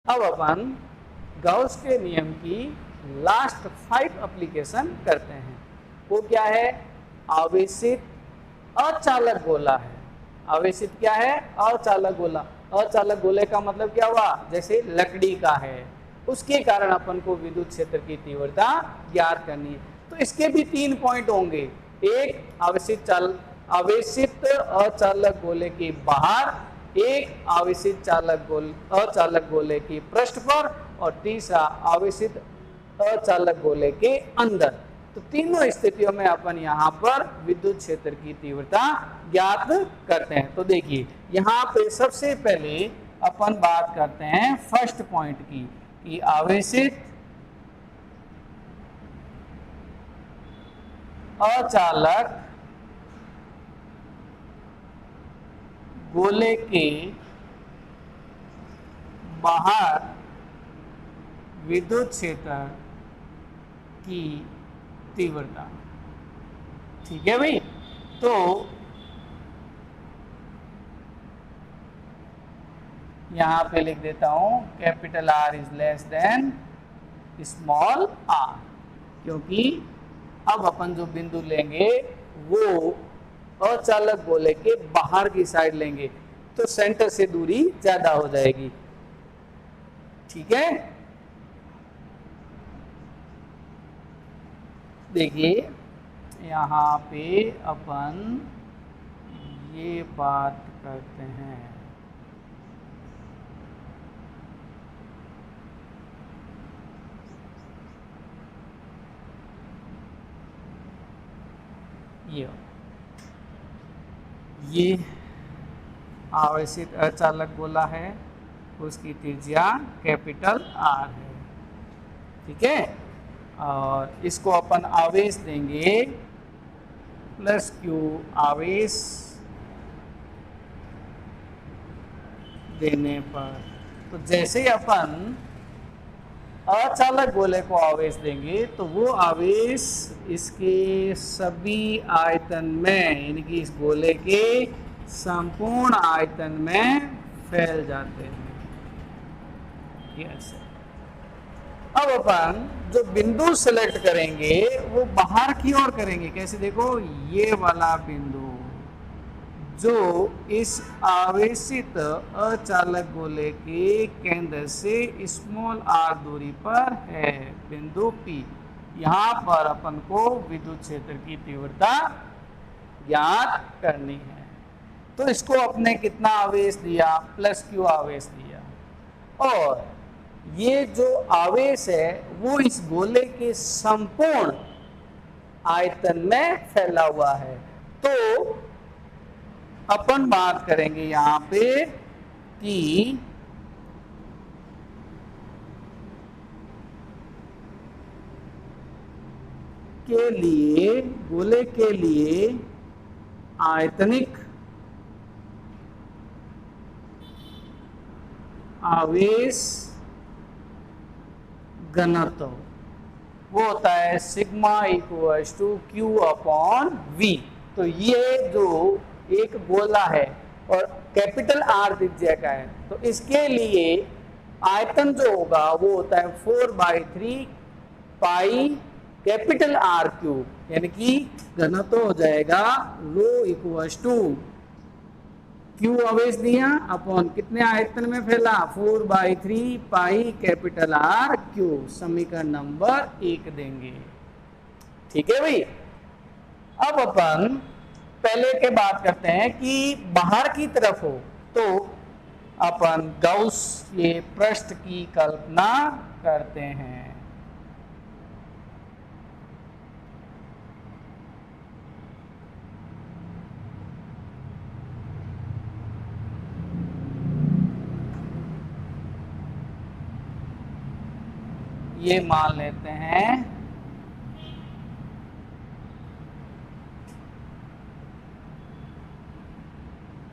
अब अपन गाउस के नियम की लास्ट 5 एप्लीकेशन करते हैं। वो क्या है? आवेशित अचालक गोला है। आवेशित क्या है? अचालक गोला। अचालक गोले का मतलब क्या हुआ? जैसे लकड़ी का है, उसके कारण अपन को विद्युत क्षेत्र की तीव्रता ज्ञात करनी है। तो इसके भी 3 पॉइंट होंगे। एक, आवेशित अचालक गोले के बाहर, एक आवेशित अचालक गोले के पृष्ठ पर, और तीसरा आवेशित अचालक गोले के अंदर। तो तीनों स्थितियों में अपन यहाँ पर विद्युत क्षेत्र की तीव्रता ज्ञात करते हैं। तो देखिए यहाँ पे सबसे पहले अपन बात करते हैं फर्स्ट पॉइंट की, कि आवेशित अचालक गोले के बाहर विद्युत क्षेत्र की तीव्रता। ठीक है भाई। तो यहां पे लिख देता हूं capital R is less than small r, क्योंकि अब अपन जो बिंदु लेंगे वो अचालक गोले के बाहर की साइड लेंगे, तो सेंटर से दूरी ज्यादा हो जाएगी। ठीक है। देखिए यहाँ पे अपन ये बात करते हैं, ये आवेशित अचालक गोला है, उसकी त्रिज्या कैपिटल R है। ठीक है। और इसको अपन आवेश देंगे प्लस Q, आवेश देने पर। तो जैसे ही अपन अचालक गोले को आवेश देंगे तो वो आवेश इसके सभी आयतन में, यानी कि इस गोले के संपूर्ण आयतन में फैल जाते हैं। ऐसे अब अपन जो बिंदु सेलेक्ट करेंगे वो बाहर की ओर करेंगे। कैसे? देखो, ये वाला बिंदु जो इस आवेशित अचालक गोले के केंद्र से स्मॉल r दूरी पर है, बिंदु P। यहाँ पर अपन को विद्युत क्षेत्र की तीव्रता ज्ञात करनी है। तो इसको अपने कितना आवेश दिया? प्लस Q आवेश दिया। और ये जो आवेश है वो इस गोले के संपूर्ण आयतन में फैला हुआ है। तो अपन बात करेंगे यहाँ पे कि गोले के लिए आयतनिक आवेश घनत्व वो होता है sigma equals to Q upon V। तो ये जो एक गोला है और कैपिटल R त्रिज्या का है, तो इसके लिए आयतन जो होगा वो होता है 4/3 पाई कैपिटल R क्यूब, यानी कि घनत्व हो जाएगा रो इक्वल्स टू Q आवेश दिया अपॉन कितने आयतन में फैला? 4/3 पाई कैपिटल R क्यूब। समीकरण नंबर 1 देंगे। ठीक है भाई। अब अपन पहले के बात करते हैं कि बाहर की तरफ हो तो अपन गाउस के पृष्ठ की कल्पना करते हैं। ये मान लेते हैं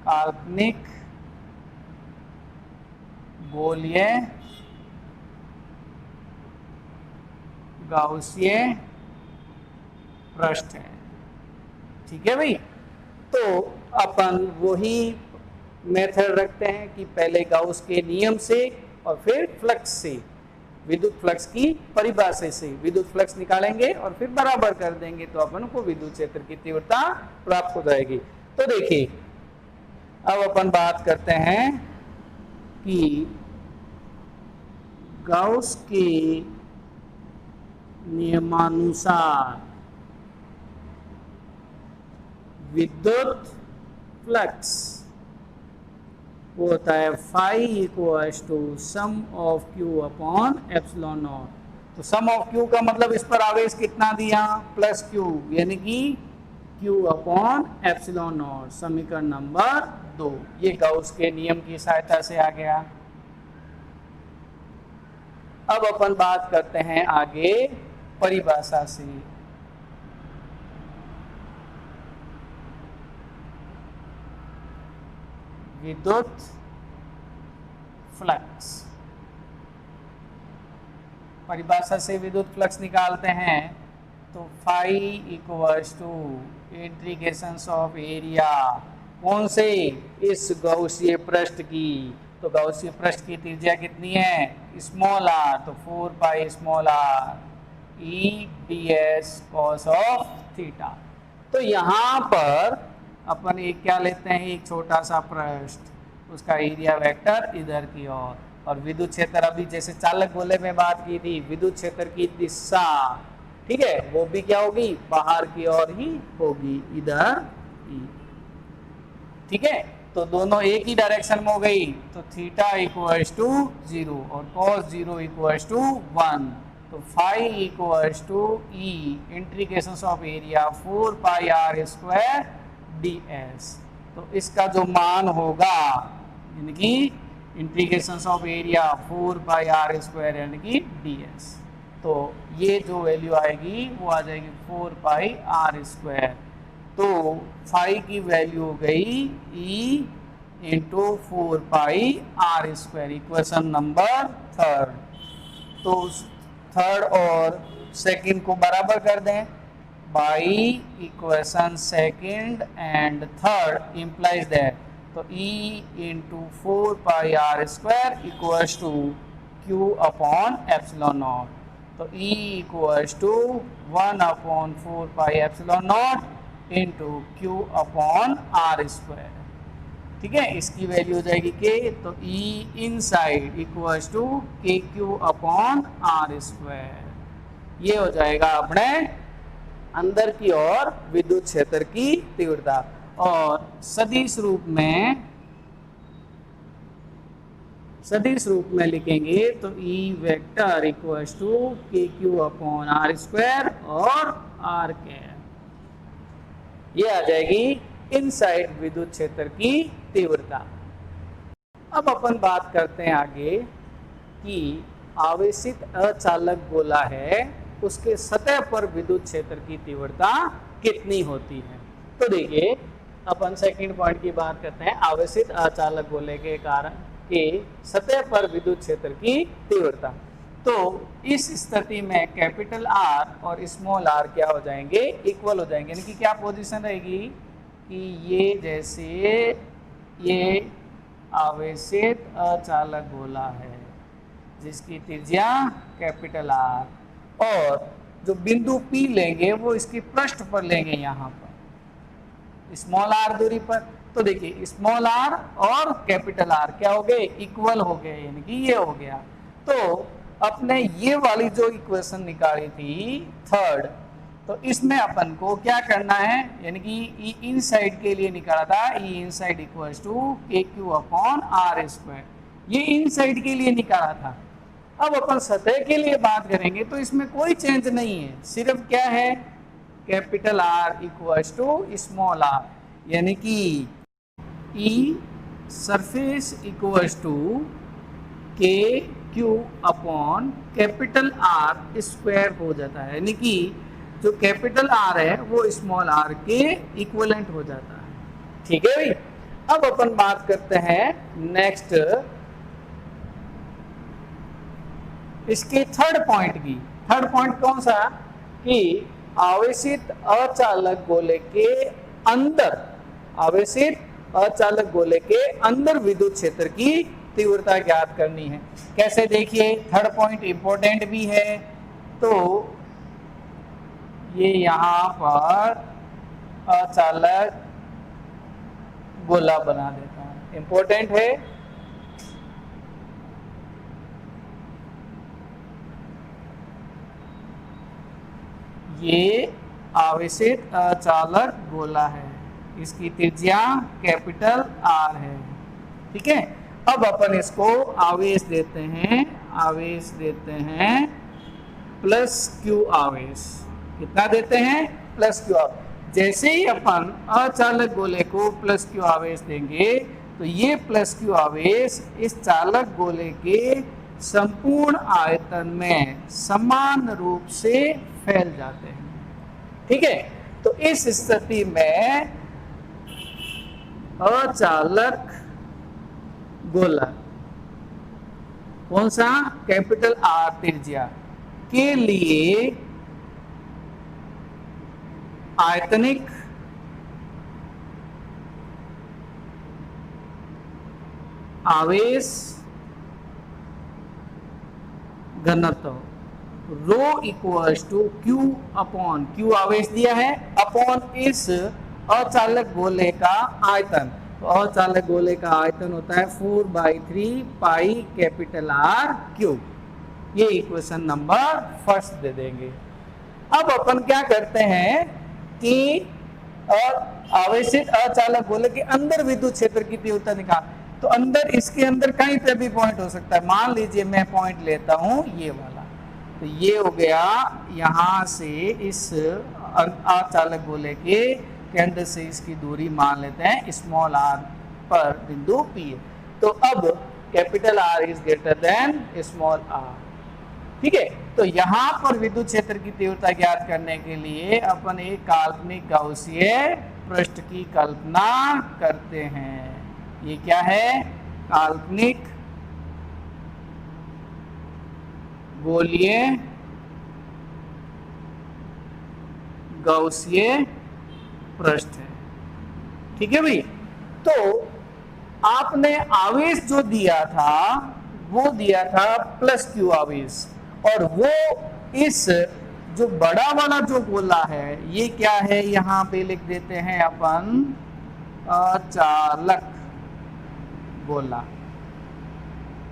काल्पनिक गोलीय गाउसीय पृष्ठ है। ठीक है भाई। तो अपन वही मेथड रखते हैं कि पहले गाउस के नियम से और फिर फ्लक्स से, विद्युत फ्लक्स की परिभाषा से विद्युत फ्लक्स निकालेंगे और फिर बराबर कर देंगे तो अपन को विद्युत क्षेत्र की तीव्रता प्राप्त हो जाएगी। तो देखिए अब अपन बात करते हैं कि गाउस के नियमानुसार विद्युत फ्लक्स वो होता है phi equals to sum of Q upon epsilon naught. तो सम ऑफ क्यू का मतलब इस पर आवेश कितना दिया, प्लस क्यू, यानी कि क्यू अपॉन एप्सिलॉन नॉट, समीकरण नंबर 2। ये गाउस के नियम की सहायता से आ गया। अब अपन बात करते हैं आगे परिभाषा से। विद्युत फ्लक्स, परिभाषा से विद्युत फ्लक्स निकालते हैं तो phi equals to integrations of area, कौन से, इस गौसीय पृष्ठ की। तो गौसीय पृष्ठ की त्रिज्या कितनी है, स्मॉल आर, तो 4 पाई small R E D S cos of theta. तो यहाँ पर अपन एक क्या लेते हैं, एक छोटा सा पृष्ठ, उसका एरिया वेक्टर इधर की ओर, और विद्युत क्षेत्र अभी जैसे चालक गोले में बात की थी, विद्युत क्षेत्र की दिशा, ठीक है, वो भी क्या होगी, बाहर की ओर ही होगी, इधर ही, ठीक है। तो दोनों एक ही डायरेक्शन में हो गई, तो थीटा इक्वल्स टू 0 और cos 0 इक्वल्स टू 1। तो phi equals to E integration of area 4 pi R square ds। तो इसका जो मान होगा, यानी कि integration of area 4 pi R square यानी कि ds, तो ये जो वैल्यू आएगी वो आ जाएगी 4 पाई आर स्क्वायर। तो फाई की वैल्यू हो गई E into 4 pi R square, equation number 3। तो थर्ड और सेकंड को बराबर कर दें, by equation second and third implies that, तो E into 4 pi R square equals to Q upon epsilon naught. तो E equals to 1 upon 4 pi epsilon naught into Q upon R square, ठीक है। इसकी value हो जाएगी K, तो E inside equals to KQ upon R square. ये हो जाएगा अपने अंदर की ओर विद्युत क्षेत्र की तीव्रता। और सदिश रूप में लिखेंगे तो E vector equals to KQ upon R square और आर कैप, ये आ जाएगी इनसाइड विद्युत क्षेत्र की तीव्रता। अब अपन बात करते हैं आगे कि आवेशित अचालक गोला है, उसके सतह पर विद्युत क्षेत्र की तीव्रता कितनी होती है। तो देखिए अपन सेकंड पॉइंट की बात करते हैं, आवेशित अचालक गोले के कारण के सतह पर विद्युत क्षेत्र की तीव्रता। तो इस स्थिति में कैपिटल आर और स्मॉल आर क्या हो जाएंगे, इक्वल हो जाएंगे, यानी कि क्या पोजीशन रहेगी कि ये जैसे ये आवेशित अचालक गोला है जिसकी त्रिज्या कैपिटल आर, और जो बिंदु P लेंगे वो इसकी पृष्ठ पर लेंगे, यहाँ पर स्मॉल आर दूरी पर। तो देखिए स्मॉल आर और कैपिटल आर क्या हो गए, इक्वल हो गए, यानी कि ये हो गया। तो अपने ये वाली जो इक्वेशन निकाली थी थर्ड, तो इसमें अपन को क्या करना है, यानी कि ई इनसाइड के लिए निकाला था, E inside equals to KQ upon R square, ये इनसाइड के लिए निकाला था। अब अपन सतह के लिए बात करेंगे तो इसमें कोई चेंज नहीं है, सिर्फ क्या है, capital R equals to small R, यानी कि E surface equals to KQ upon capital R square हो जाता है, यानी कि जो कैपिटल आर है वो स्मॉल आर के इक्विवेलेंट हो जाता है, ठीक है भाई। अब अपन बात करते हैं नेक्स्ट इसके थर्ड पॉइंट की। थर्ड पॉइंट कौन सा, कि आवेशित अचालक गोले के अंदर, आवेशित अचालक गोले के अंदर विद्युत क्षेत्र की तीव्रता ज्ञात करनी है। कैसे, देखिए थर्ड पॉइंट इंपॉर्टेंट भी है, तो ये यहाँ पर अचालक गोला बना देता हूं, इंपॉर्टेंट है। ये आवेशित अचालक गोला है, इसकी त्रिज्या कैपिटल आर है, ठीक है। अब अपन इसको आवेश देते हैं, आवेश देते हैं प्लस क्यू आवेश। कितना देते हैं? प्लस क्यू आवेश। जैसे ही अपन अचालक गोले को प्लस क्यू आवेश देंगे तो ये प्लस क्यू आवेश इस चालक गोले के संपूर्ण आयतन में समान रूप से फैल जाते हैं, ठीक है। तो इस स्थिति में अचालक गोला कौन सा, कैपिटल आर त्रिज्या के लिए आयतनिक आवेश घनत्व rho equals to Q upon, Q आवेश दिया है, अपॉन इस अचालक गोले का आयतन। तो अचालक गोले का आयतन होता है 4/3 पाई कैपिटल आर क्यूब। ये इक्वेशन नंबर फर्स्ट दे देंगे। अब अपन क्या करते हैं कि और आवेशित अचालक गोले के अंदर विद्युत क्षेत्र की तीव्रता निकाल। तो अंदर, इसके अंदर कहीं पे भी पॉइंट हो सकता है। मान लीजिए मैं पॉइंट लेता हूं ये वाला, तो ये हो गया यहां से इस अचालक गोले के केंद्र से इसकी दूरी मान लेते हैं स्मॉल आर पर बिंदु P। तो अब capital R is greater than small R, ठीक है। तो यहाँ पर विद्युत क्षेत्र की तीव्रता ज्ञात करने के लिए अपन एक काल्पनिक गाउसीय पृष्ठ की कल्पना करते हैं। ये क्या है? काल्पनिक गोलीय गाउसीय पृष्ठ है, ठीक है भाई। तो आपने आवेश जो दिया था वो दिया था प्लस क्यू आवेश, और वो इस जो बड़ा वाला जो गोला है ये क्या है, यहाँ पे लिख देते हैं अपन अचालक गोला,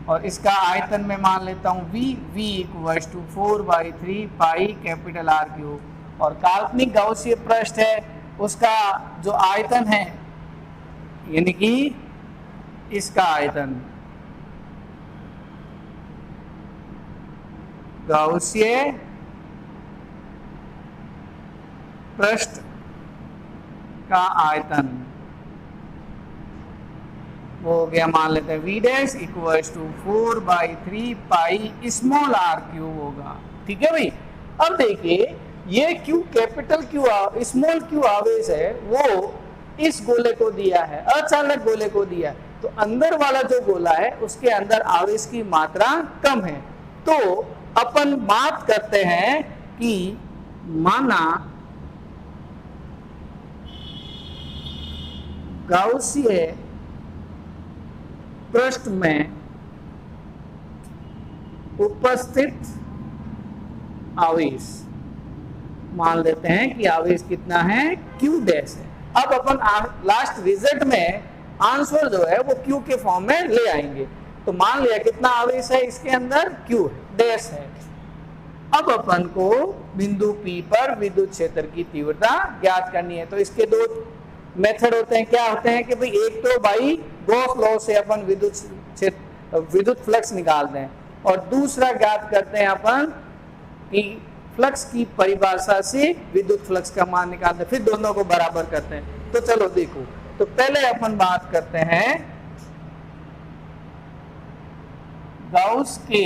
और इसका आयतन में मान लेता हूं v equals to 4/3 pi capital R cube. और काल्पनिक गाउसीय पृष्ठ है, उसका जो आयतन है यानी कि इसका आयतन गाउसीय पृष्ठ का आयतन वो हो गया, मान लेते हैं v dash equals to 4/3 pi small R cube होगा, ठीक है भाई। अब देखिए ये Q capital Q small Q आवेश है वो इस गोले को दिया है, अचालक गोले को दिया है। तो अंदर वाला जो गोला है उसके अंदर आवेश की मात्रा कम है। तो अपन बात करते हैं कि माना गाउसीय पृष्ठ में उपस्थित आवेश, मान लेते हैं कि आवेश कितना है, Q डैश है। अब अपन लास्ट रिजल्ट में आंसर जो है वो Q के फॉर्म में ले आएंगे। तो मान लिया कितना आवेश है इसके अंदर, Q डैश है। अब अपन को बिंदु P पर विद्युत क्षेत्र की तीव्रता ज्ञात करनी है। तो इसके दो मेथड होते हैं, क्या होते हैं कि भाई एक तो बाई गॉस लॉ से अपन विद्युत फ्लक्स निकालते हैं, और दूसरा ज्ञात करते हैं अपन कि फ्लक्स की परिभाषा से विद्युत फ्लक्स का मान निकालते हैं, फिर दोनों को बराबर करते हैं। तो चलो देखो, तो पहले अपन बात करते हैं गाउस के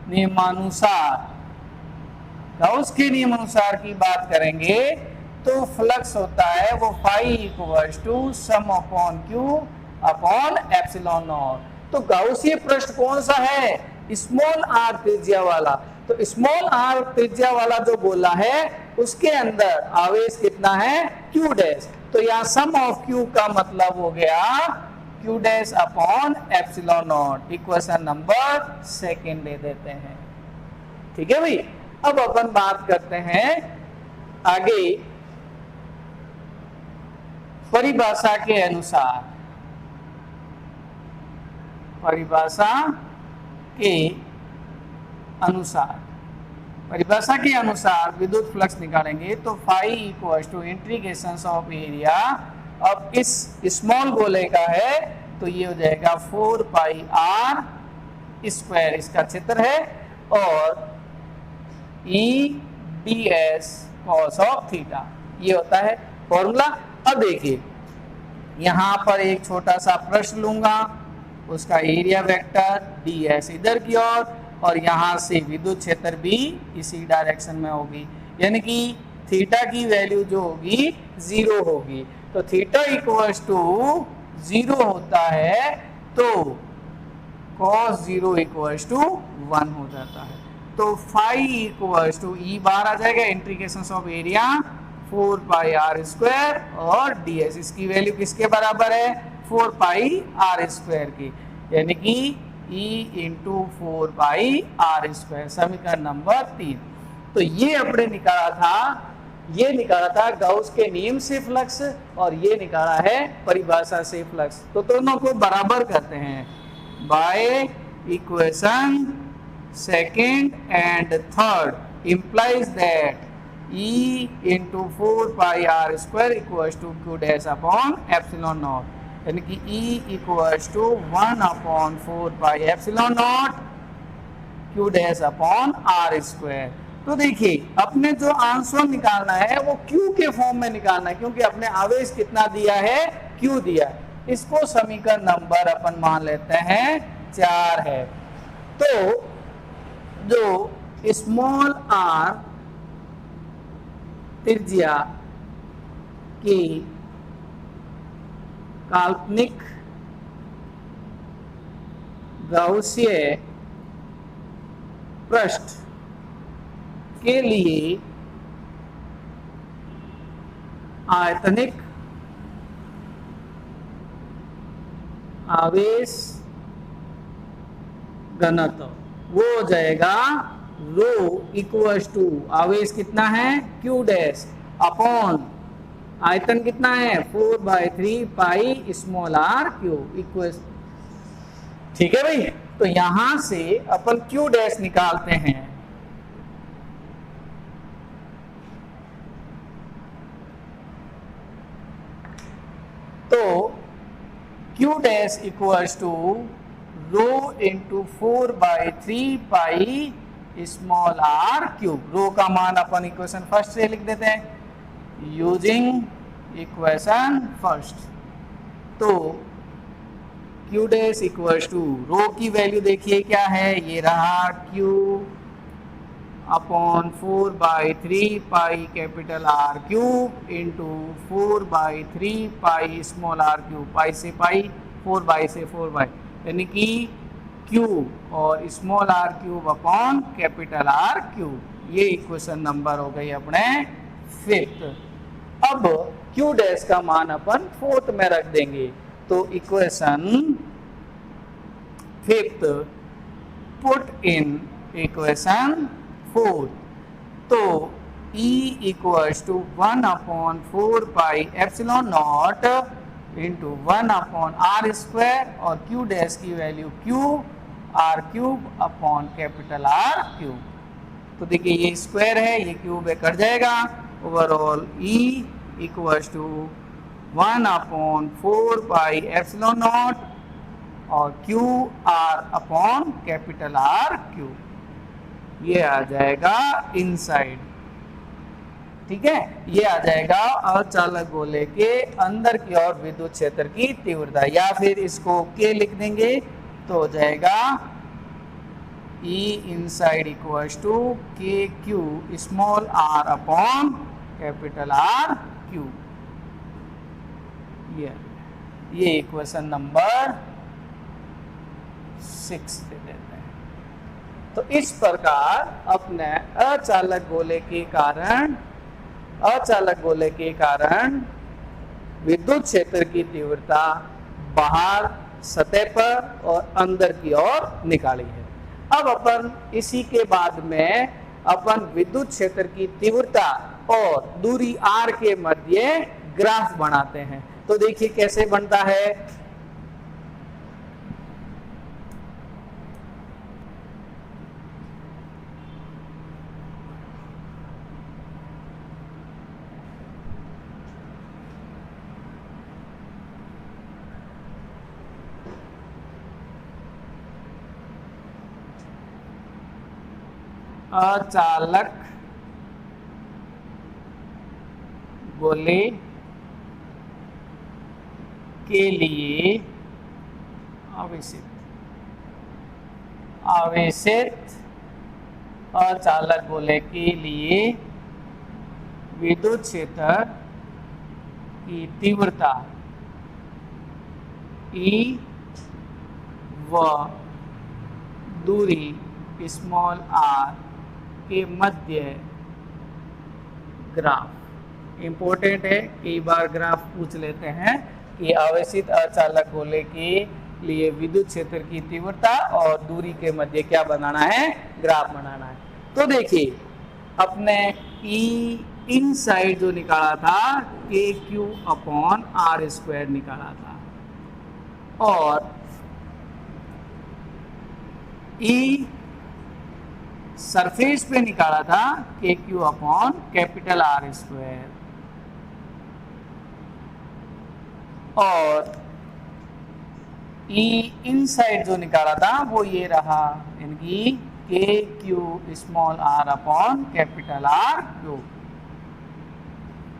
नियमानुसार। गाउस के नियमानुसार की बात करेंगे तो फ्लक्स होता है वो phi equals to sum upon Q upon epsilon naught. तो गाउसीय पृष्ठ कौन सा है, स्मॉल आर त्रिज्या वाला। तो स्मॉल आर त्रिज्या वाला जो गोला है उसके अंदर आवेश कितना है, Q डैश। तो यहाँ सम ऑफ Q का मतलब हो गया Q dash upon epsilon not. Equation number second ले देते हैं। ठीक है भाई। अब अपन बात करते हैं आगे परिभाषा के अनुसार। परिभाषा के अनुसार परिभाषा के अनुसार विद्युत फ्लक्स निकालेंगे तो phi equals to integration of area. अब इस स्मॉल गोले का है तो ये हो जाएगा 4 पाई आर स्क्वायर, इसका क्षेत्र है, और E D S cos of theta, ये होता है फॉर्मूला। अब देखिए यहां पर एक छोटा सा प्रश्न लूंगा, उसका एरिया वेक्टर डी एस इधर की ओर, और यहां से विद्युत क्षेत्र भी इसी डायरेक्शन में होगी, यानी कि थीटा की वैल्यू जो होगी 0 होगी। तो थीटा इक्वल्स टू 0 होता है तो cos 0 इक्वल्स टू 1 हो जाता है। तो phi equals to E bar आ जाएगा integration of area 4 pi R square और ds, इसकी वैल्यू किसके बराबर है 4 पाई आर स्क्वायर की, यानी कि E into 4 pi R square. समीकरण नंबर 3। तो ये अपने निकाला था गाउस के नियम से फ्लक्स, और ये निकाला है परिभाषा से फ्लक्स। तो दोनों को बराबर करते हैं by equation second and third implies that E into 4 pi r square equals to Q dash upon epsilon naught, यानी कि E equals to 1 upon 4 pi epsilon naught Q dash upon r square। तो देखिए अपने जो answer निकालना है वो Q के फॉर्म में निकालना है, क्योंकि अपने आवेश कितना दिया है Q दिया है। इसको समीकरण नंबर अपन मान लेते हैं 4 है। तो जो स्मॉल r त्रिज्या की काल्पनिक गाउसीय पृष्ठ के लिए आयतनिक आवेश घनत्व वो हो जाएगा रो इक्वल्स टू आवेश कितना है Q डैश अपॉन आयतन कितना है 4/3 pi small R Q equals. ठीक है भाई। तो यहां से अपन Q डैश निकालते हैं। तो Q dash equals to rho into 4/3 pi small R cube. Rho का मान अपन इक्वेशन फर्स्ट से लिख देते हैं यूजिंग इक्वेशन फर्स्ट। तो Q dash equals to rho की वैल्यू देखिए क्या है, ये रहा Q upon 4/3 pi capital R cube into 4/3 pi small R cube, pi से पाई 4 से 4, यानी कि Q और small R cube upon capital R cube. ये इक्वेशन नंबर हो गई अपने 5th। अब Q डैश का मान अपन 4th में रख देंगे। तो equation 5th put in equation 4। तो E equals to 1 upon 4 pi epsilon naught into 1 upon R square, और Q डैश की value Q R cube upon capital R cube. तो देखिए ये स्क्वायर है, ये क्यूब है, कट जाएगा। Overall E equals to 1 upon 4 pi epsilon naught और Q R upon capital R cube, ये आ जाएगा इनसाइड। ठीक है, ये आ जाएगा अचालक गोले के अंदर की ओर विद्युत क्षेत्र की तीव्रता, या फिर इसको K लिख देंगे तो हो जाएगा E inside equals to KQ small r upon capital R cube. ये इक्वेशन नंबर 6 दे देते हैं। तो इस प्रकार अपने अचालक गोले के कारण विद्युत क्षेत्र की तीव्रता बाहर सतह पर और अंदर की ओर निकाली है। अब अपन इसी के बाद में अपन विद्युत क्षेत्र की तीव्रता और दूरी r के मध्य ग्राफ बनाते हैं। तो देखिए कैसे बनता है। अचालक गोले के लिए आवेशित अचालक गोले के लिए विद्युत क्षेत्र की तीव्रता E व दूरी स्मॉल r के मध्य ग्राफ। इंपॉर्टेंट है, कई बार ग्राफ पूछ लेते हैं कि आवेशित अचालक गोले के लिए विद्युत क्षेत्र की तीव्रता और दूरी के मध्य क्या बनाना है, ग्राफ बनाना है। तो देखिए अपने E इनसाइड जो निकाला था KQ/r² निकाला था और E सरफेस पे निकाला था KQ/R²। और E इनसाइड जो निकाला था वो ये रहा, यानी KQ/r/R3।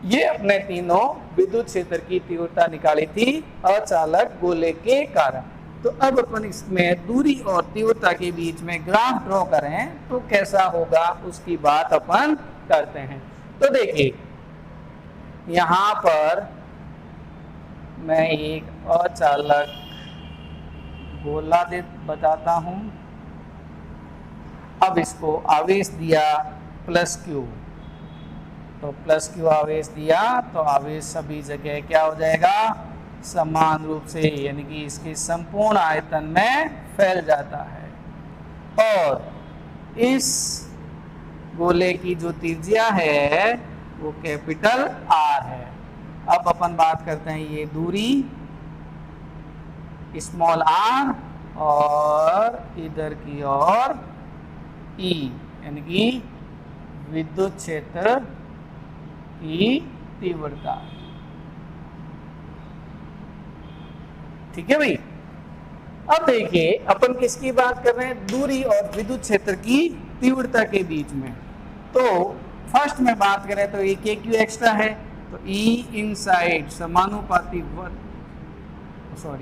ये अपने तीनों विद्युत क्षेत्र की तीव्रता निकाली थी अचालक गोले के कारण। तो अब अपन इसमें दूरी और तीव्रता के बीच में ग्राफ ड्रॉ करें तो कैसा होगा उसकी बात अपन करते हैं। तो देखिए यहाँ पर मैं एक अचालक गोला बताता हूं। अब इसको आवेश दिया +Q, तो +Q आवेश दिया तो आवेश सभी जगह क्या हो जाएगा, समान रूप से, यानी कि इसके संपूर्ण आयतन में फैल जाता है। और इस गोले की जो त्रिज्या है वो R है। अब अपन बात करते हैं ये दूरी स्मॉल r और इधर की ओर E, यानी कि विद्युत क्षेत्र की तीव्रता। ठीक है भाई। अब देखिए अपन किसकी बात कर रहे हैं, दूरी और विद्युत क्षेत्र की तीव्रता के बीच में। तो फर्स्ट में बात करें तो ये KQ एक्स्ट्रा है, तो E इनसाइड समानुपाती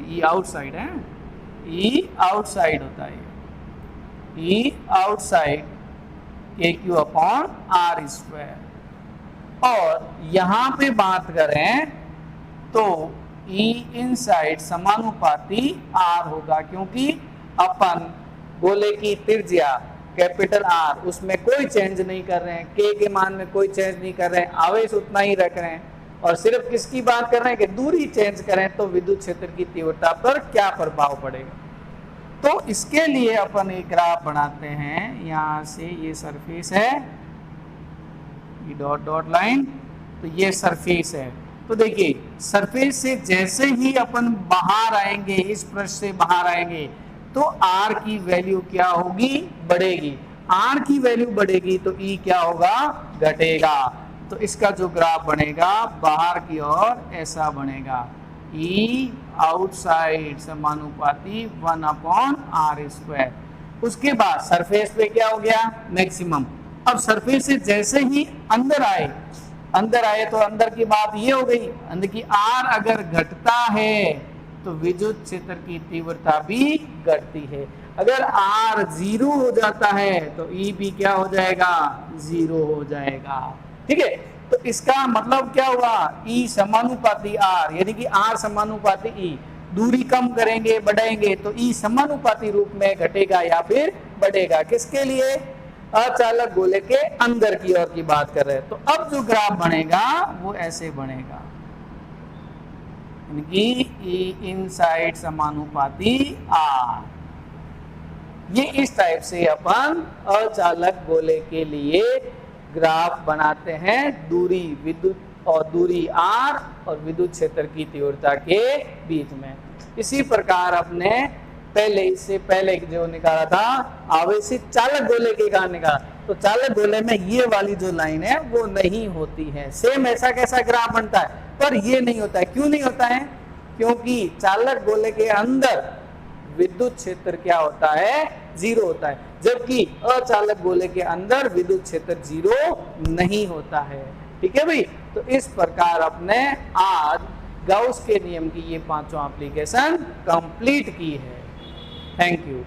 E आउटसाइड है, E आउटसाइड होता है, E आउटसाइड KQ/R²। और यहाँ पे बात करें तो E इनसाइड समानुपाती R होगा, क्योंकि अपन गोले की त्रिज्या R उसमें कोई चेंज नहीं कर रहे हैं, K के मान में कोई चेंज नहीं कर रहे हैं, आवेश उतना ही रख रहे हैं और सिर्फ किसकी बात कर रहे हैं कि दूरी चेंज करें तो विद्युत क्षेत्र की तीव्रता पर क्या प्रभाव पड़ेगा। तो इसके लिए अपन एक ग्राफ बनाते हैं। यहाँ से ये सरफेस है, ये डॉट डॉट लाइन, तो ये सरफेस है। तो देखिए सरफेस से जैसे ही अपन बाहर आएंगे, इस पृष्ठ से बाहर आएंगे, तो R की वैल्यू क्या होगी, बढ़ेगी। R की वैल्यू बढ़ेगी तो E क्या होगा, घटेगा। तो इसका जो ग्राफ बनेगा बाहर की ओर ऐसा बनेगा, E आउटसाइड समानुपाती 1/R²। उसके बाद सरफेस पे क्या हो गया, मैक्सिमम। अब सरफेस से जैसे ही अंदर आए तो अंदर की बात ये हो गई, अंदर की R अगर घटता है तो विद्युत क्षेत्र की तीव्रता भी घटती है। अगर R 0 हो जाता है तो E भी क्या हो जाएगा, 0 हो जाएगा। ठीक है, तो इसका मतलब क्या हुआ, E समानुपाती R, यानी कि R समानुपाती E। दूरी कम करेंगे, बढ़ाएंगे तो E समानुपाती रूप में घटेगा या फिर बढ़ेगा। किसके लिए, अचालक गोले के अंदर की ओर की बात कर रहे हैं। तो अब जो ग्राफ बनेगा वो ऐसे बनेगा, इनकी ई इनसाइड समानुपाती आर। ये इस टाइप से अपन अचालक गोले के लिए ग्राफ बनाते हैं, दूरी विद्युत और दूरी आर और विद्युत क्षेत्र की तीव्रता के बीच में। इसी प्रकार अपने इससे पहले जो निकाला था आवेशित चालक गोले के कारण निकाला, तो चालक गोले में ये वाली जो लाइन है वो नहीं होती है। सेम ऐसा कैसा ग्राफ बनता है, पर ये नहीं होता है। क्यों नहीं होता है? क्योंकि चालक गोले के अंदर विद्युत क्षेत्र क्या होता है? जीरो होता है, जबकि अचालक गोले के अंदर विद्युत क्षेत्र जीरो नहीं होता है। ठीक है भाई, तो इस प्रकार अपने आज गाउस के नियम की ये 5 एप्लीकेशन कंप्लीट की है। Thank you.